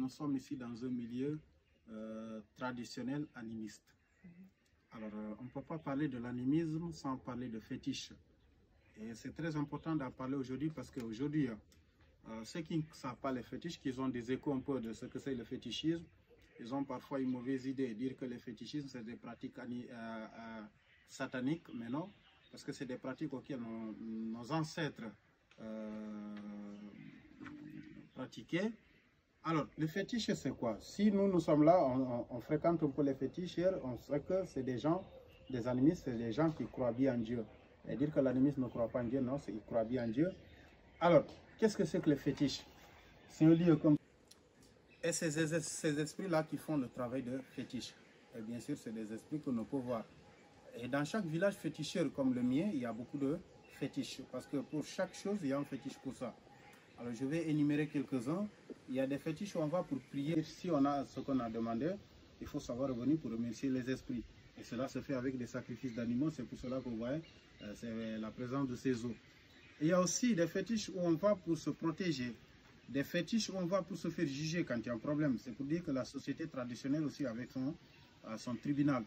nous sommes ici dans un milieu traditionnel animiste. Alors, on ne peut pas parler de l'animisme sans parler de fétiche. Et c'est très important d'en parler aujourd'hui parce qu'aujourd'hui, ceux qui ne savent pas les fétiches, qui ont des échos un peu de ce que c'est le fétichisme, ils ont parfois une mauvaise idée, dire que le fétichisme c'est des pratiques sataniques, mais non, parce que c'est des pratiques auxquelles nos ancêtres pratiquaient. Alors, le fétiche c'est quoi? Si nous sommes là, on fréquente un peu les féticheurs, on sait que c'est des gens, des animistes, c'est des gens qui croient bien en Dieu. Et dire que l'animiste ne croit pas en Dieu, non, il croit bien en Dieu. Alors, qu'est-ce que c'est que le fétiche? C'est un lieu comme... Et ces esprits-là qui font le travail de fétiche. Et bien sûr, c'est des esprits que nous pouvons voir. Et dans chaque village féticheur comme le mien, il y a beaucoup de fétiches. Parce que pour chaque chose, il y a un fétiche pour ça. Alors, je vais énumérer quelques-uns. Il y a des fétiches où on va pour prier. Si on a ce qu'on a demandé, il faut savoir revenir pour remercier les esprits. Et cela se fait avec des sacrifices d'animaux. C'est pour cela que vous voyez, c'est la présence de ces eaux. Il y a aussi des fétiches où on va pour se protéger. Des fétiches où on va pour se faire juger quand il y a un problème. C'est pour dire que la société traditionnelle aussi avec son tribunal.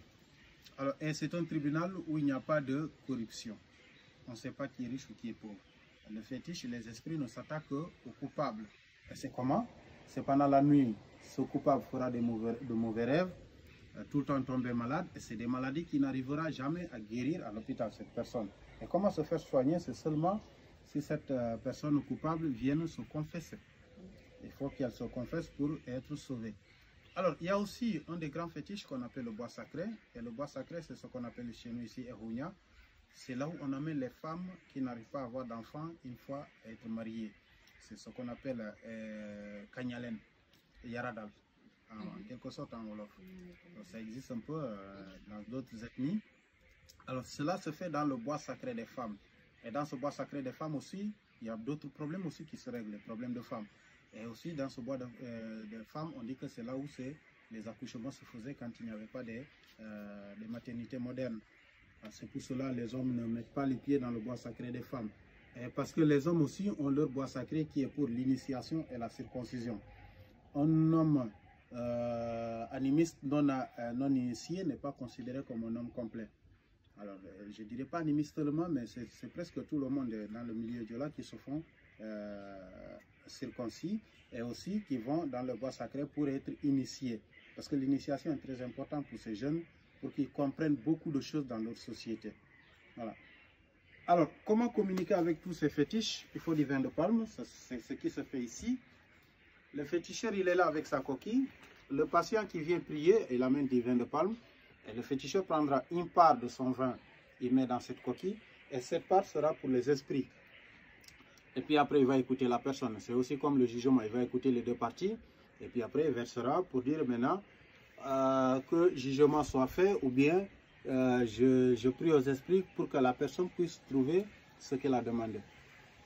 Alors, et c'est un tribunal où il n'y a pas de corruption. On ne sait pas qui est riche ou qui est pauvre. Le fétiche, les esprits ne s'attaquent qu'aux coupables. Et c'est comment? C'est pendant la nuit, ce coupable fera de mauvais rêves, tout le temps tomber malade, et c'est des maladies qui n'arrivera jamais à guérir à l'hôpital, cette personne. Et comment se faire soigner? C'est seulement si cette personne coupable vient se confesser. Il faut qu'elle se confesse pour être sauvée. Alors, il y a aussi un des grands fétiches qu'on appelle le bois sacré. Et le bois sacré, c'est ce qu'on appelle chez nous ici, Erounia. C'est là où on amène les femmes qui n'arrivent pas à avoir d'enfants une fois être mariées. C'est ce qu'on appelle Kanyalen, Yaradal, en quelque sorte en Wolof. Donc, ça existe un peu dans d'autres ethnies. Alors, cela se fait dans le bois sacré des femmes. Et dans ce bois sacré des femmes aussi, il y a d'autres problèmes aussi qui se règlent, les problèmes de femmes. Et aussi dans ce bois de femmes, on dit que c'est là où les accouchements se faisaient quand il n'y avait pas des maternités modernes. C'est pour cela que les hommes ne mettent pas les pieds dans le bois sacré des femmes. Et parce que les hommes aussi ont leur bois sacré qui est pour l'initiation et la circoncision. Un homme animiste non initié n'est pas considéré comme un homme complet. Alors, je ne dirais pas animiste seulement, mais c'est presque tout le monde dans le milieu Diola qui se font circoncis et aussi qui vont dans le bois sacré pour être initiés. Parce que l'initiation est très importante pour ces jeunes, pour qu'ils comprennent beaucoup de choses dans leur société. Voilà. Alors, comment communiquer avec tous ces fétiches? Il faut du vin de palme, c'est ce qui se fait ici. Le féticheur, il est là avec sa coquille. Le patient qui vient prier, il amène du vin de palme. Et le féticheur prendra une part de son vin, il met dans cette coquille. Et cette part sera pour les esprits. Et puis après, il va écouter la personne. C'est aussi comme le jugement, il va écouter les deux parties. Et puis après, il versera pour dire maintenant que le jugement soit fait ou bien je prie aux esprits pour que la personne puisse trouver ce qu'elle a demandé.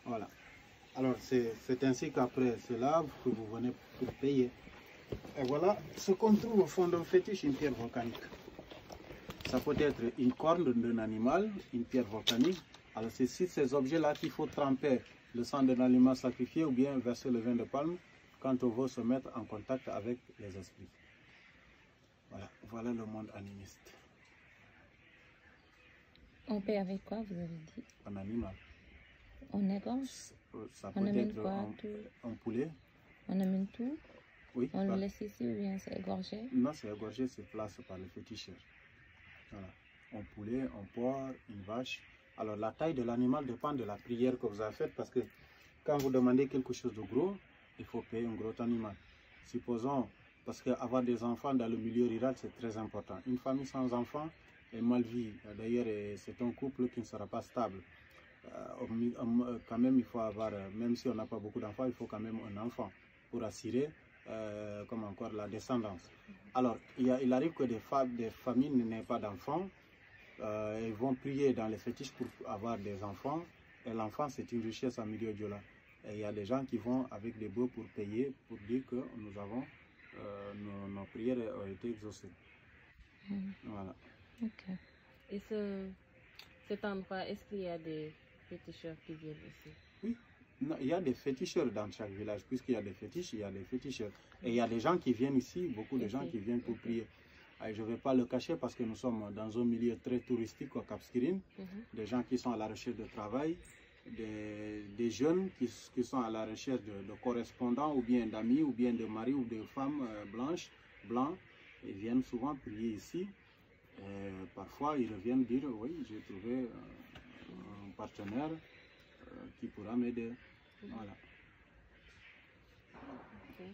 Voilà. Alors, c'est ainsi qu'après cela, vous venez pour payer. Et voilà ce qu'on trouve au fond d'un fétiche, une pierre volcanique. Ça peut être une corne d'un animal, une pierre volcanique. Alors, c'est ces objets-là qu'il faut tremper le sang d'un animal sacrifié ou bien verser le vin de palme quand on veut se mettre en contact avec les esprits. Voilà, voilà le monde animiste. On paie avec quoi, vous avez dit? Un animal. On égorge? Ça peut être un poulet. On amène tout? Oui. On le laisse ici ou bien c'est égorgé? Non, c'est égorgé sur place par le féticheur. Voilà. Un poulet, un porc, une vache. Alors la taille de l'animal dépend de la prière que vous avez faite parce que quand vous demandez quelque chose de gros, il faut payer un gros animal. Supposons, parce qu'avoir des enfants dans le milieu rural, c'est très important. Une famille sans enfants est mal vue. D'ailleurs, c'est un couple qui ne sera pas stable. Quand même, il faut avoir, même si on n'a pas beaucoup d'enfants, il faut quand même un enfant pour assurer comme encore la descendance. Alors, il arrive que des familles n'aient pas d'enfants. Ils vont prier dans les fétiches pour avoir des enfants. Et l'enfant, c'est une richesse en milieu Diola. Et il y a des gens qui vont avec des bœufs pour payer, pour dire que nous avons, nos prières ont été exaucées. Voilà. Ok. Et cet endroit, est-ce qu'il y a des féticheurs qui viennent ici? Oui, Non, il y a des féticheurs dans chaque village, puisqu'il y a des fétiches, il y a des féticheurs. Et il y a des gens qui viennent ici, beaucoup de gens qui viennent pour prier. Et je ne vais pas le cacher parce que nous sommes dans un milieu très touristique au Cap Skirring, des gens qui sont à la recherche de travail, des jeunes qui sont à la recherche de correspondants ou bien d'amis ou bien de maris ou de femmes blancs. Ils viennent souvent prier ici. Et parfois, ils reviennent dire, oui, j'ai trouvé un partenaire qui pourra m'aider. Voilà. Ok.